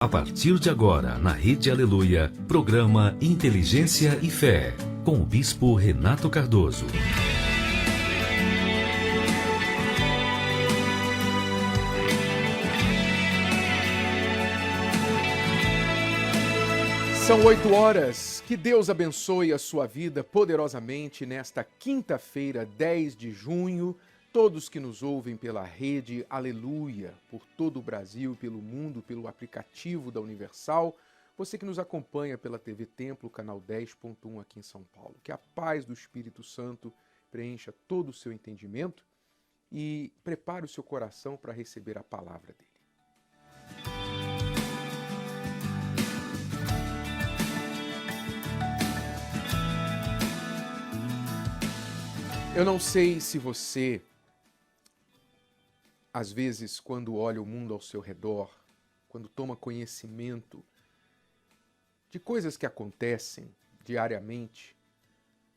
A partir de agora, na Rede Aleluia, programa Inteligência e Fé, com o Bispo Renato Cardoso. São 8 horas. Que Deus abençoe a sua vida poderosamente nesta quinta-feira, 10 de junho. Todos que nos ouvem pela Rede Aleluia, por todo o Brasil, pelo mundo, pelo aplicativo da Universal. Você que nos acompanha pela TV Templo, canal 10.1 aqui em São Paulo. Que a paz do Espírito Santo preencha todo o seu entendimento e prepare o seu coração para receber a palavra dele. Eu não sei se você, às vezes, quando olha o mundo ao seu redor, quando toma conhecimento de coisas que acontecem diariamente,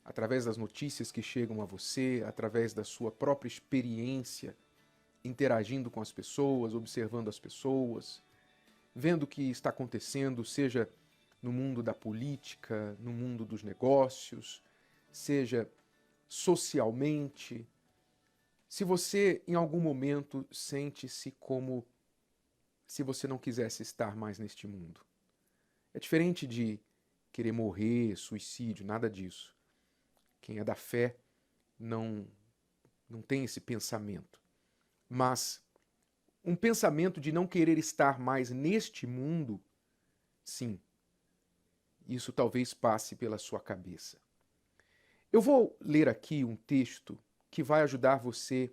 através das notícias que chegam a você, através da sua própria experiência, interagindo com as pessoas, observando as pessoas, vendo o que está acontecendo, seja no mundo da política, no mundo dos negócios, seja socialmente. Se você em algum momento sente-se como se você não quisesse estar mais neste mundo. É diferente de querer morrer, suicídio, nada disso. Quem é da fé não tem esse pensamento. Mas um pensamento de não querer estar mais neste mundo, sim, isso talvez passe pela sua cabeça. Eu vou ler aqui um texto que vai ajudar você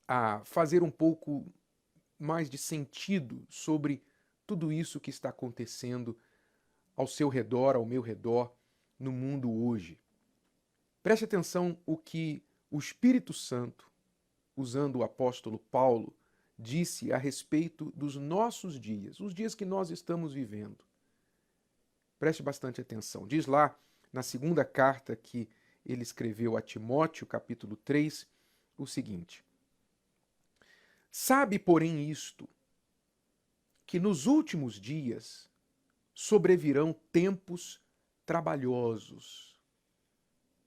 a fazer um pouco mais de sentido sobre tudo isso que está acontecendo ao seu redor, ao meu redor, no mundo hoje. Preste atenção o que o Espírito Santo, usando o apóstolo Paulo, disse a respeito dos nossos dias, os dias que nós estamos vivendo. Preste bastante atenção. Diz lá, na segunda carta que ele escreveu a Timóteo, capítulo 3, o seguinte: sabe, porém, isto, que nos últimos dias sobrevirão tempos trabalhosos,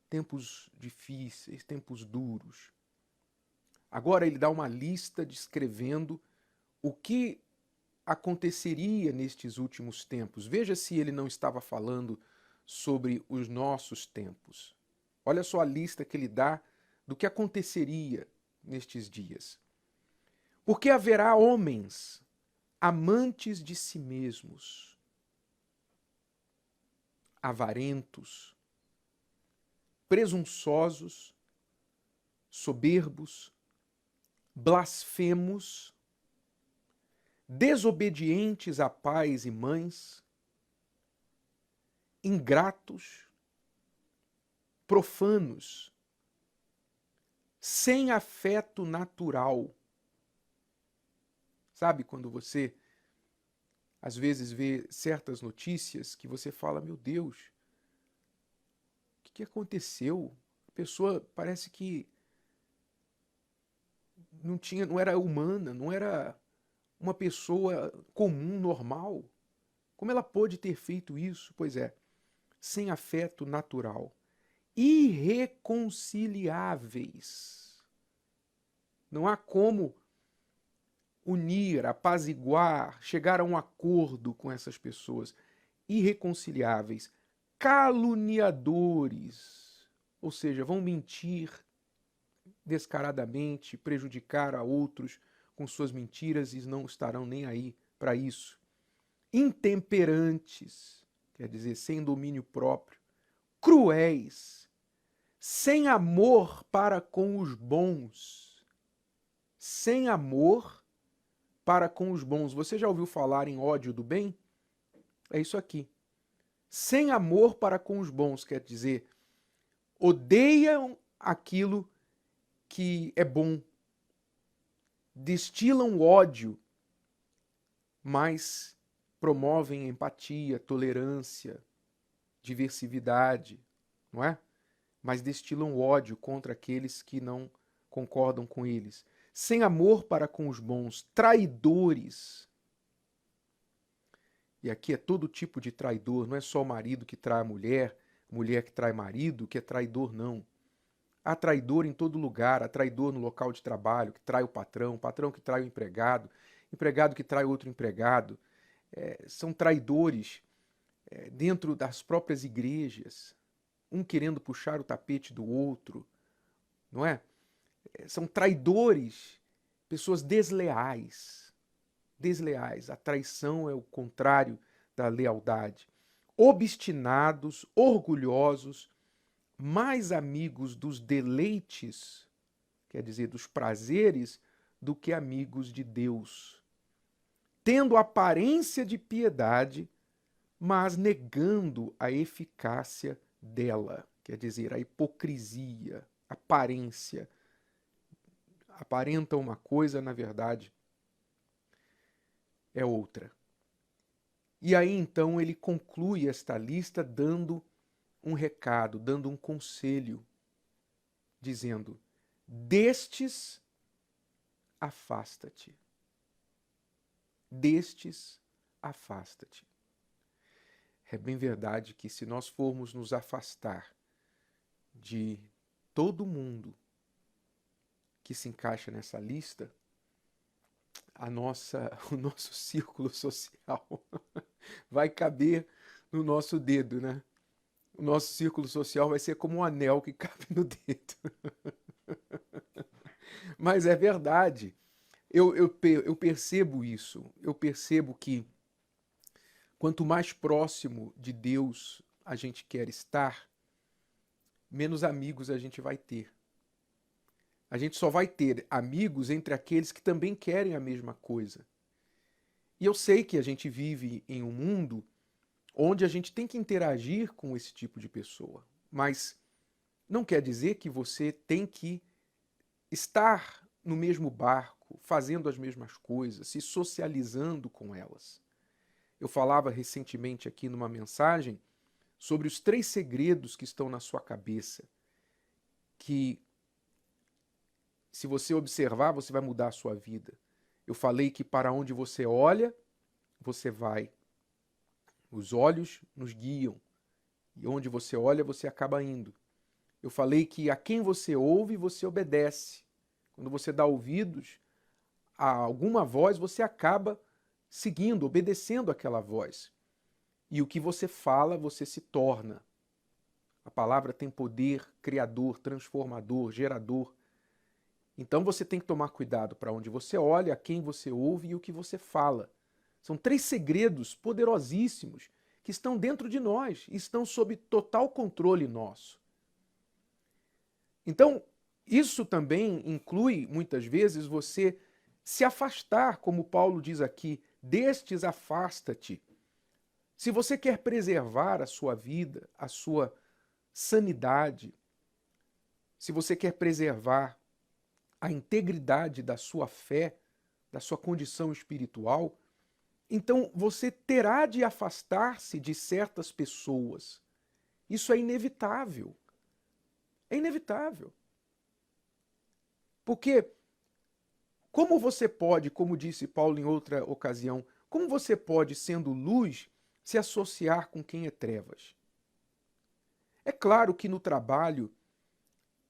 tempos difíceis, tempos duros. Agora ele dá uma lista descrevendo o que aconteceria nestes últimos tempos. Veja se ele não estava falando sobre os nossos tempos. Olha só a lista que ele dá do que aconteceria nestes dias. Porque haverá homens amantes de si mesmos, avarentos, presunçosos, soberbos, blasfemos, desobedientes a pais e mães, ingratos, profanos, sem afeto natural. Sabe quando você, às vezes, vê certas notícias que você fala, meu Deus, o que aconteceu? A pessoa parece que não era humana, não era uma pessoa comum, normal. Como ela pôde ter feito isso? Pois é, sem afeto natural. Irreconciliáveis. Não há como unir, apaziguar, chegar a um acordo com essas pessoas. Irreconciliáveis. Caluniadores. Ou seja, vão mentir descaradamente, prejudicar a outros com suas mentiras e não estarão nem aí para isso. Intemperantes, quer dizer, sem domínio próprio. Cruéis, sem amor para com os bons. Sem amor para com os bons. Você já ouviu falar em ódio do bem? É isso aqui. Sem amor para com os bons, quer dizer, odeiam aquilo que é bom, destilam ódio, mas promovem empatia, tolerância, diversidade, não é? Mas destilam ódio contra aqueles que não concordam com eles. Sem amor para com os bons, traidores, e aqui é todo tipo de traidor, não é só o marido que trai a mulher, mulher que trai marido, que é traidor, não. Há traidor em todo lugar, há traidor no local de trabalho, que trai o patrão que trai o empregado, empregado que trai outro empregado. São traidores dentro das próprias igrejas, um querendo puxar o tapete do outro, não é? São traidores, pessoas desleais. Desleais. A traição é o contrário da lealdade. Obstinados, orgulhosos, mais amigos dos deleites, quer dizer, dos prazeres, do que amigos de Deus. Tendo aparência de piedade, mas negando a eficácia dela, quer dizer, a hipocrisia, aparência. Aparenta uma coisa, na verdade, é outra. E aí então ele conclui esta lista dando um recado, dando um conselho, dizendo: destes afasta-te. Destes afasta-te. É bem verdade que se nós formos nos afastar de todo mundo que se encaixa nessa lista, o nosso círculo social vai caber no nosso dedo, né? O nosso círculo social vai ser como um anel que cabe no dedo. Mas é verdade. Eu percebo isso. Eu percebo que quanto mais próximo de Deus a gente quer estar, menos amigos a gente vai ter. A gente só vai ter amigos entre aqueles que também querem a mesma coisa. E eu sei que a gente vive em um mundo onde a gente tem que interagir com esse tipo de pessoa, mas não quer dizer que você tem que estar no mesmo barco, fazendo as mesmas coisas, se socializando com elas. Eu falava recentemente aqui numa mensagem sobre os 3 segredos que estão na sua cabeça, que se você observar, você vai mudar a sua vida. Eu falei que para onde você olha, você vai. Os olhos nos guiam. E onde você olha, você acaba indo. Eu falei que a quem você ouve, você obedece. Quando você dá ouvidos a alguma voz, você acaba seguindo, obedecendo aquela voz. E o que você fala, você se torna. A palavra tem poder criador, transformador, gerador. Então você tem que tomar cuidado para onde você olha, a quem você ouve e o que você fala. São 3 segredos poderosíssimos que estão dentro de nós e estão sob total controle nosso. Então, isso também inclui, muitas vezes, você se afastar, como Paulo diz aqui, destes afasta-te. Se você quer preservar a sua vida, a sua sanidade, se você quer preservar a integridade da sua fé, da sua condição espiritual, então você terá de afastar-se de certas pessoas. Isso é inevitável. É inevitável. Porque como você pode, como disse Paulo em outra ocasião, como você pode, sendo luz, se associar com quem é trevas? É claro que no trabalho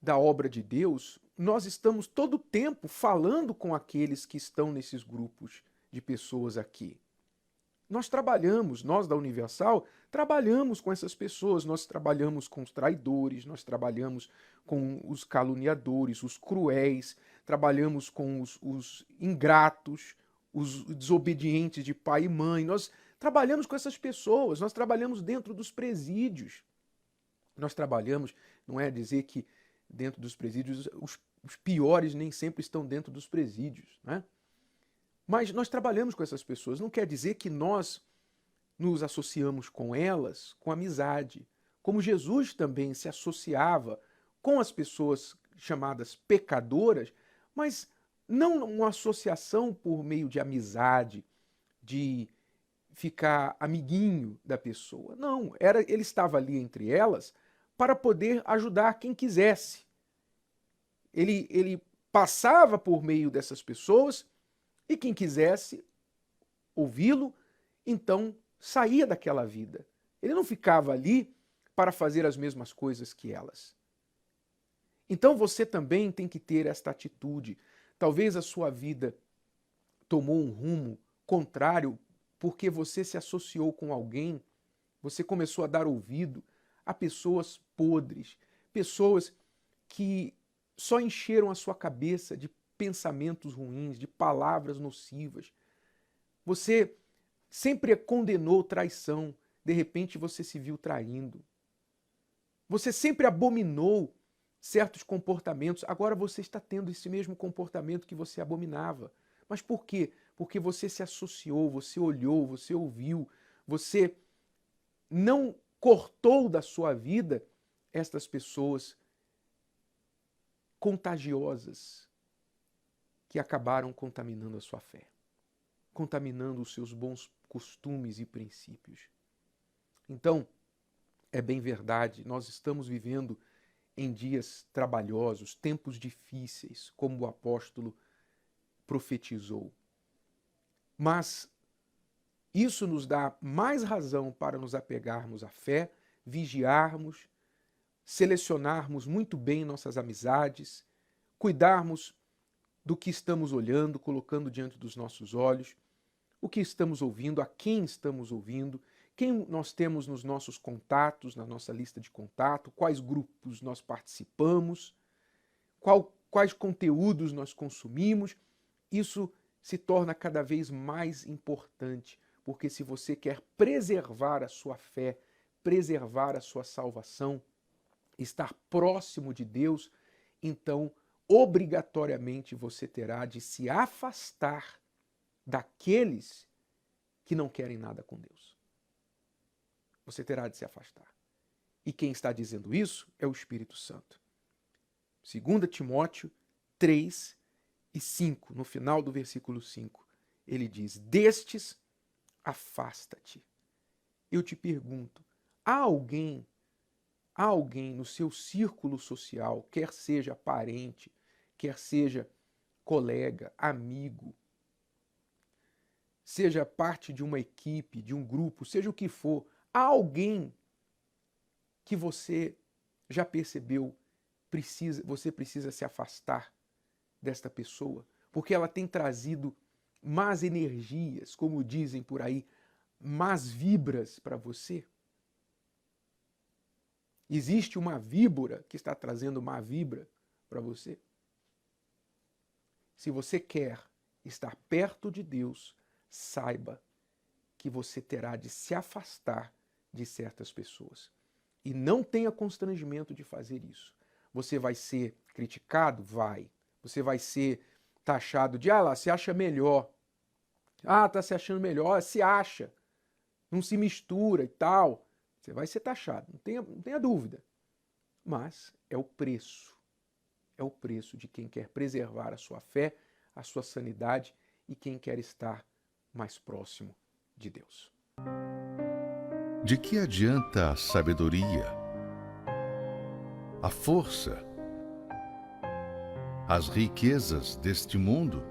da obra de Deus, nós estamos todo o tempo falando com aqueles que estão nesses grupos de pessoas aqui. Nós trabalhamos, nós da Universal, trabalhamos com essas pessoas, nós trabalhamos com os traidores, nós trabalhamos com os caluniadores, os cruéis, trabalhamos com os ingratos, os desobedientes de pai e mãe, nós trabalhamos com essas pessoas, nós trabalhamos dentro dos presídios. Nós trabalhamos, não é dizer que dentro dos presídios, os piores nem sempre estão dentro dos presídios, né? Mas nós trabalhamos com essas pessoas. Não quer dizer que nós nos associamos com elas com amizade. Como Jesus também se associava com as pessoas chamadas pecadoras, mas não uma associação por meio de amizade, de ficar amiguinho da pessoa. Não, ele estava ali entre elas para poder ajudar quem quisesse. Ele passava por meio dessas pessoas e quem quisesse ouvi-lo, então saía daquela vida. Ele não ficava ali para fazer as mesmas coisas que elas. Então você também tem que ter esta atitude. Talvez a sua vida tomou um rumo contrário porque você se associou com alguém, você começou a dar ouvido a pessoas podres, pessoas que só encheram a sua cabeça de pensamentos ruins, de palavras nocivas. Você sempre condenou traição, de repente você se viu traindo. Você sempre abominou certos comportamentos, agora você está tendo esse mesmo comportamento que você abominava. Mas por quê? Porque você se associou, você olhou, você ouviu, você não cortou da sua vida estas pessoas contagiosas que acabaram contaminando a sua fé, contaminando os seus bons costumes e princípios. Então, é bem verdade, nós estamos vivendo em dias trabalhosos, tempos difíceis, como o apóstolo profetizou. Mas isso nos dá mais razão para nos apegarmos à fé, vigiarmos, selecionarmos muito bem nossas amizades, cuidarmos do que estamos olhando, colocando diante dos nossos olhos, o que estamos ouvindo, a quem estamos ouvindo, quem nós temos nos nossos contatos, na nossa lista de contato, quais grupos nós participamos, quais conteúdos nós consumimos. Isso se torna cada vez mais importante, porque se você quer preservar a sua fé, preservar a sua salvação, estar próximo de Deus, então obrigatoriamente você terá de se afastar daqueles que não querem nada com Deus. Você terá de se afastar. E quem está dizendo isso é o Espírito Santo. 2 Timóteo 3 e 5, no final do versículo 5, ele diz: destes afasta-te. Eu te pergunto, há alguém no seu círculo social, quer seja parente, quer seja colega, amigo, seja parte de uma equipe, de um grupo, seja o que for, há alguém que você já percebeu, você precisa se afastar desta pessoa, porque ela tem trazido más energias, como dizem por aí, más vibras para você? Existe uma víbora que está trazendo má vibra para você? Se você quer estar perto de Deus, saiba que você terá de se afastar de certas pessoas. E não tenha constrangimento de fazer isso. Você vai ser criticado? Vai. Você vai ser taxado de, lá, se acha melhor. Tá se achando melhor, se acha. Não se mistura e tal. Você vai ser taxado, não tenha dúvida. Mas é o preço. É o preço de quem quer preservar a sua fé, a sua sanidade e quem quer estar mais próximo de Deus. De que adianta a sabedoria, a força, as riquezas deste mundo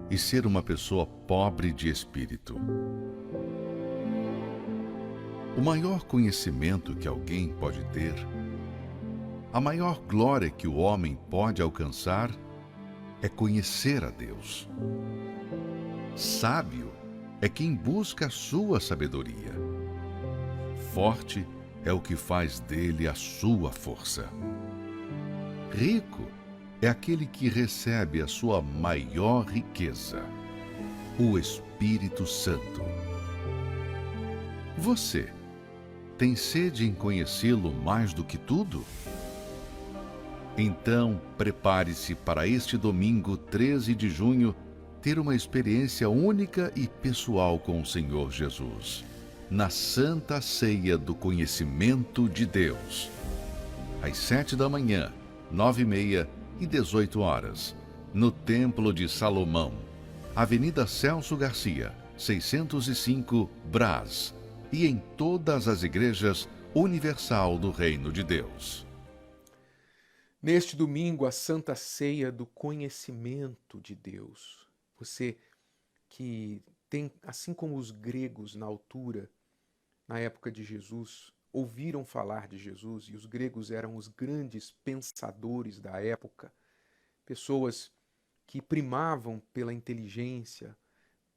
e ser uma pessoa pobre de espírito? O maior conhecimento que alguém pode ter, a maior glória que o homem pode alcançar é conhecer a Deus. Sábio é quem busca a sua sabedoria. Forte é o que faz dele a sua força. Rico é aquele que recebe a sua maior riqueza, o Espírito Santo. Você tem sede em conhecê-lo mais do que tudo? Então, prepare-se para este domingo 13 de junho ter uma experiência única e pessoal com o Senhor Jesus, na Santa Ceia do Conhecimento de Deus. Às 7 da manhã, 9h30 e 18 horas, no Templo de Salomão, Avenida Celso Garcia, 605, Brás, e em todas as igrejas universal do Reino de Deus. Neste domingo, a Santa Ceia do Conhecimento de Deus. Você que assim como os gregos na altura, na época de Jesus, ouviram falar de Jesus, e os gregos eram os grandes pensadores da época, pessoas que primavam pela inteligência,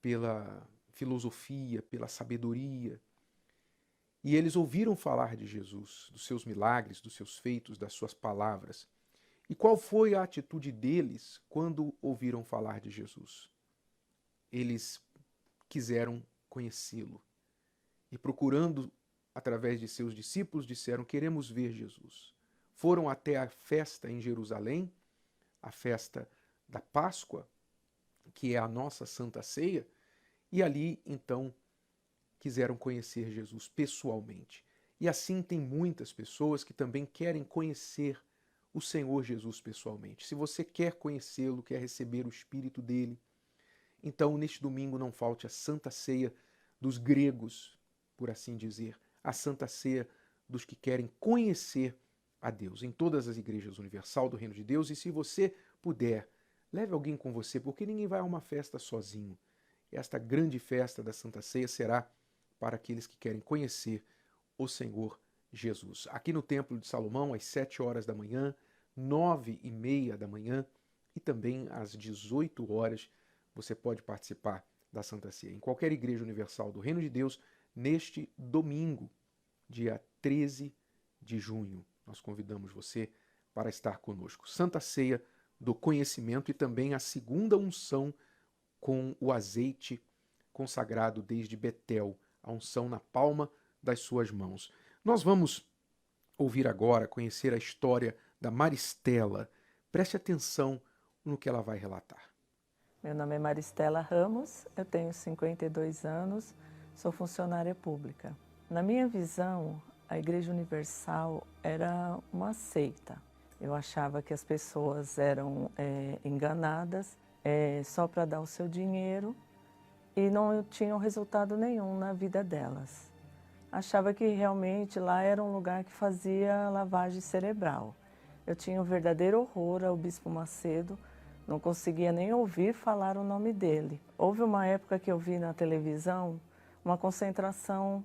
pela filosofia, pela sabedoria. E eles ouviram falar de Jesus, dos seus milagres, dos seus feitos, das suas palavras. E qual foi a atitude deles quando ouviram falar de Jesus? Eles quiseram conhecê-lo. E procurando, através de seus discípulos, disseram: queremos ver Jesus. Foram até a festa em Jerusalém, a festa da Páscoa, que é a nossa Santa Ceia, e ali, então, quiseram conhecer Jesus pessoalmente. E assim tem muitas pessoas que também querem conhecer o Senhor Jesus pessoalmente. Se você quer conhecê-lo, quer receber o Espírito dele, então neste domingo não falte a Santa Ceia dos gregos, por assim dizer, a Santa Ceia dos que querem conhecer a Deus, em todas as igrejas universal do Reino de Deus. E se você puder, leve alguém com você, porque ninguém vai a uma festa sozinho. Esta grande festa da Santa Ceia será para aqueles que querem conhecer o Senhor Jesus. Aqui no Templo de Salomão, às 7 horas da manhã, 9h30 da manhã e também às 18 horas, você pode participar da Santa Ceia. Em qualquer igreja universal do Reino de Deus, neste domingo, dia 13 de junho, nós convidamos você para estar conosco. Santa Ceia do Conhecimento e também a segunda unção com o azeite consagrado desde Betel, a unção na palma das suas mãos. Nós vamos ouvir agora, conhecer a história da Maristela. Preste atenção no que ela vai relatar. Meu nome é Maristela Ramos, eu tenho 52 anos, sou funcionária pública. Na minha visão, a Igreja Universal era uma seita. Eu achava que as pessoas eram enganadas só para dar o seu dinheiro e não tinham resultado nenhum na vida delas. Achava que realmente lá era um lugar que fazia lavagem cerebral. Eu tinha um verdadeiro horror ao Bispo Macedo, não conseguia nem ouvir falar o nome dele. Houve uma época que eu vi na televisão uma concentração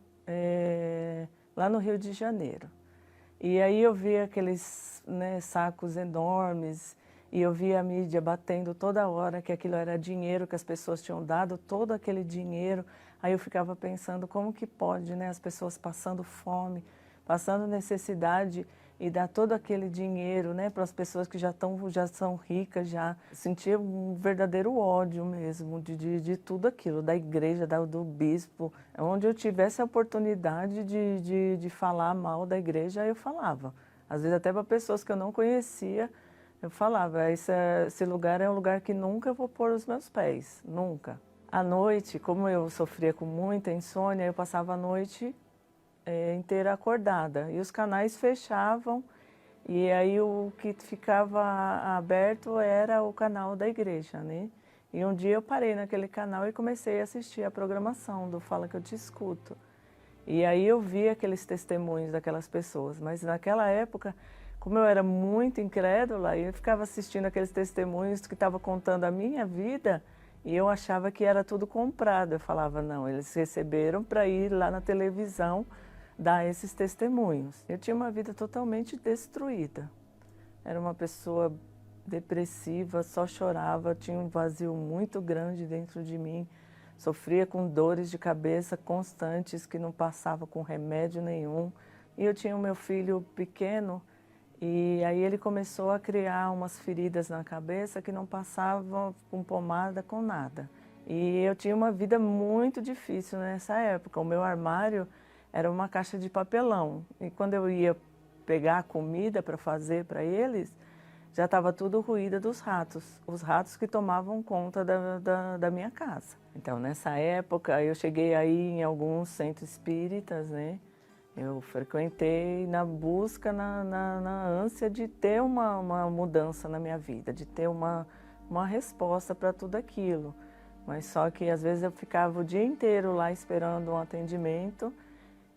lá no Rio de Janeiro. E aí eu vi aqueles sacos enormes, e eu via a mídia batendo toda hora que aquilo era dinheiro, que as pessoas tinham dado todo aquele dinheiro. Aí eu ficava pensando como que pode, as pessoas passando fome, passando necessidade e dar todo aquele dinheiro, para as pessoas que já são ricas, já. Sentia um verdadeiro ódio mesmo de tudo aquilo, da igreja, do bispo. Onde eu tivesse a oportunidade de falar mal da igreja, eu falava. Às vezes até para pessoas que eu não conhecia, eu falava: esse lugar é um lugar que nunca eu vou pôr os meus pés, nunca. À noite, como eu sofria com muita insônia, eu passava a noite inteira acordada. E os canais fechavam, e aí o que ficava aberto era o canal da igreja, E um dia eu parei naquele canal e comecei a assistir a programação do Fala Que Eu Te Escuto. E aí eu vi aqueles testemunhos daquelas pessoas, mas naquela época, como eu era muito incrédula, eu ficava assistindo aqueles testemunhos que estavam contando a minha vida e eu achava que era tudo comprado. Eu falava: não, eles receberam para ir lá na televisão dar esses testemunhos. Eu tinha uma vida totalmente destruída. Era uma pessoa depressiva, só chorava, tinha um vazio muito grande dentro de mim. Sofria com dores de cabeça constantes que não passava com remédio nenhum. E eu tinha o meu filho pequeno, e aí ele começou a criar umas feridas na cabeça que não passavam com pomada, com nada. E eu tinha uma vida muito difícil nessa época. O meu armário era uma caixa de papelão. E quando eu ia pegar a comida para fazer para eles, já estava tudo ruído dos ratos. Os ratos que tomavam conta da minha casa. Então, nessa época, eu cheguei aí em alguns centros espíritas, Eu frequentei na busca, na ânsia de ter uma mudança na minha vida, de ter uma resposta para tudo aquilo. Mas só que às vezes eu ficava o dia inteiro lá esperando um atendimento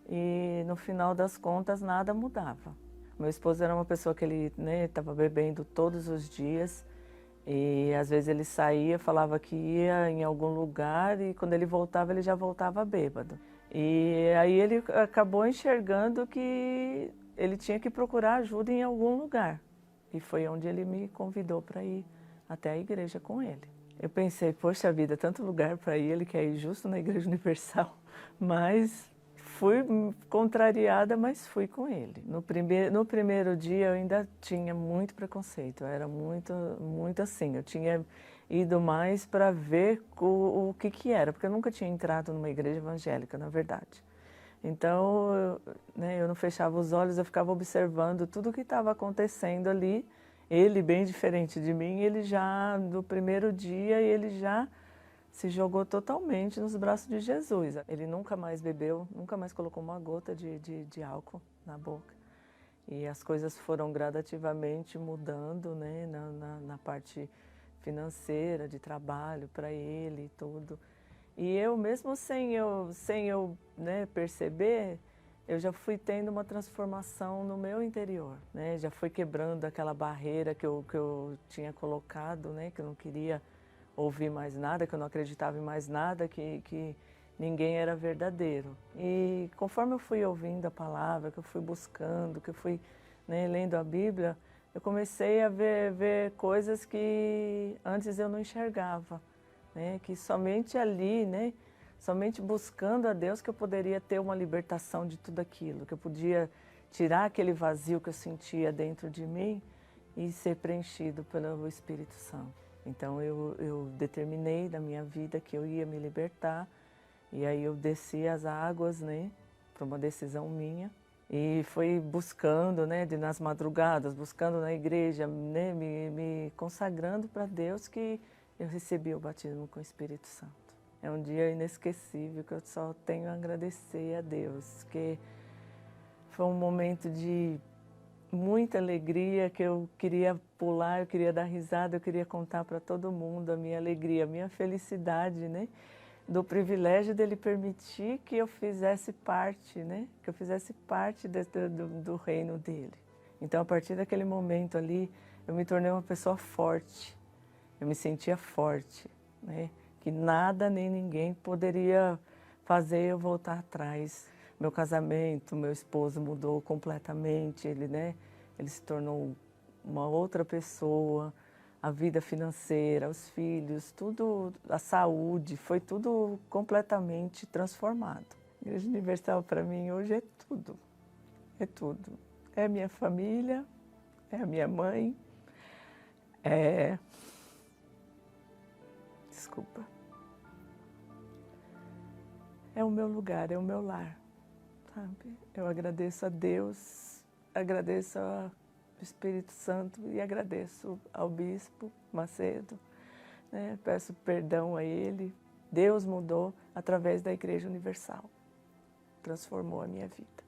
e no final das contas nada mudava. Meu esposo era uma pessoa que ele estava bebendo todos os dias E às vezes ele saía, falava que ia em algum lugar e quando ele voltava, ele já voltava bêbado. E aí ele acabou enxergando que ele tinha que procurar ajuda em algum lugar. E foi onde ele me convidou para ir até a igreja com ele. Eu pensei, poxa vida, tanto lugar para ir, ele quer ir justo na Igreja Universal. Mas fui contrariada, mas fui com ele. No primeiro dia eu ainda tinha muito preconceito, eu era muito assim. Eu tinha ido mais para ver o que era, porque eu nunca tinha entrado numa igreja evangélica, na verdade. Então, eu não fechava os olhos, eu ficava observando tudo o que estava acontecendo ali. Ele, bem diferente de mim, ele já, no primeiro dia, ele já se jogou totalmente nos braços de Jesus. Ele nunca mais bebeu, nunca mais colocou uma gota de álcool na boca. E as coisas foram gradativamente mudando, né, na parte financeira, de trabalho para ele e tudo. E eu, mesmo sem eu perceber, eu já fui tendo uma transformação no meu interior, né? Já fui quebrando aquela barreira que eu tinha colocado, né? Que eu não queria ouvir mais nada, que eu não acreditava em mais nada, que ninguém era verdadeiro. E conforme eu fui ouvindo a palavra, que eu fui buscando, que eu fui, né, lendo a Bíblia, eu comecei a ver coisas que antes eu não enxergava, né? Que somente ali, né? Somente buscando a Deus que eu poderia ter uma libertação de tudo aquilo, que eu podia tirar aquele vazio que eu sentia dentro de mim e ser preenchido pelo Espírito Santo. Então eu determinei na minha vida que eu ia me libertar e aí eu desci as águas, né, para uma decisão minha e fui buscando, né, nas madrugadas, buscando na igreja, né, me consagrando para Deus, que eu recebi o batismo com o Espírito Santo. É um dia inesquecível que eu só tenho a agradecer a Deus, que foi um momento de muita alegria, que eu queria pular, eu queria dar risada, eu queria contar para todo mundo a minha alegria, a minha felicidade, né? Do privilégio dele permitir que eu fizesse parte, né? Que eu fizesse parte do reino dele. Então, a partir daquele momento ali, eu me tornei uma pessoa forte, eu me sentia forte, né? Que nada nem ninguém poderia fazer eu voltar atrás. Meu casamento, meu esposo mudou completamente, ele se tornou uma outra pessoa, a vida financeira, os filhos, tudo, a saúde, foi tudo completamente transformado. A Igreja Universal para mim hoje é tudo, é tudo. É a minha família, é a minha mãe, desculpa. É o meu lugar, é o meu lar, sabe? Eu agradeço a Deus, agradeço ao Espírito Santo e agradeço ao Bispo Macedo, né? Peço perdão a ele. Deus mudou através da Igreja Universal, transformou a minha vida.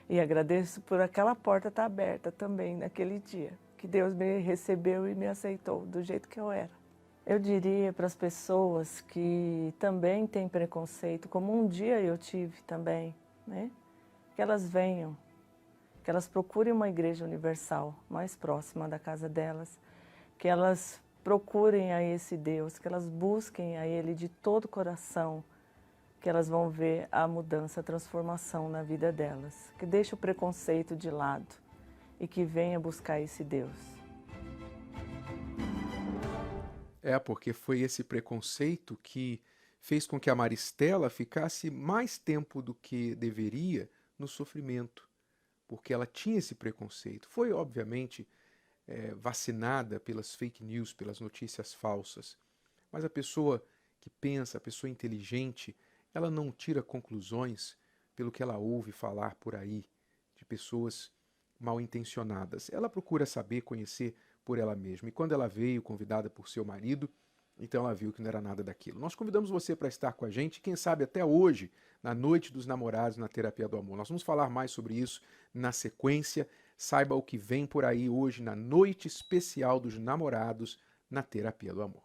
E agradeço por aquela porta estar aberta também naquele dia, que Deus me recebeu e me aceitou do jeito que eu era. Eu diria para as pessoas que também têm preconceito, como um dia eu tive também, né? Que elas venham, que elas procurem uma igreja universal mais próxima da casa delas, que elas procurem a esse Deus, que elas busquem a Ele de todo o coração, que elas vão ver a mudança, a transformação na vida delas. Que deixe o preconceito de lado e que venha buscar esse Deus. Porque foi esse preconceito que fez com que a Maristela ficasse mais tempo do que deveria no sofrimento, porque ela tinha esse preconceito. Foi, obviamente, vacinada pelas fake news, pelas notícias falsas, mas a pessoa que pensa, a pessoa inteligente, ela não tira conclusões pelo que ela ouve falar por aí, de pessoas mal intencionadas. Ela procura saber, conhecer por ela mesma. E quando ela veio, convidada por seu marido, então ela viu que não era nada daquilo. Nós convidamos você para estar com a gente, quem sabe até hoje, na Noite dos Namorados, na Terapia do Amor. Nós vamos falar mais sobre isso na sequência. Saiba o que vem por aí hoje na Noite Especial dos Namorados, na Terapia do Amor.